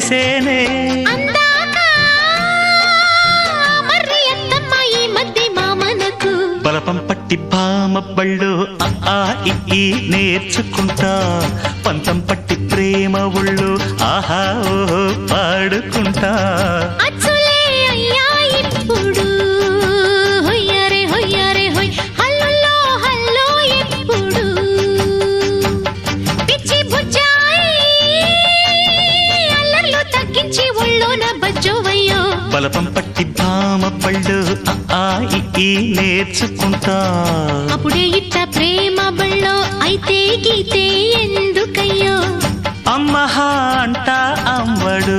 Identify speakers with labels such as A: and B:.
A: తెలిసేనే బలపం పట్టి భామ బళ్ళు ఆ ఈ నేర్చుకుంటా పంతం పట్టి ప్రేమ ఒళ్ళు ఆహా ఓహో పాడుకుంటా బలపం పట్టి భామ పళ్ళు ఆ ఈ నేర్చుకుంటా
B: అప్పుడే ఇట్ట ప్రేమ బళ్ళో అయితే గీతే ఎందుకయ్యో
A: అమ్మహా అంట అమ్మడు.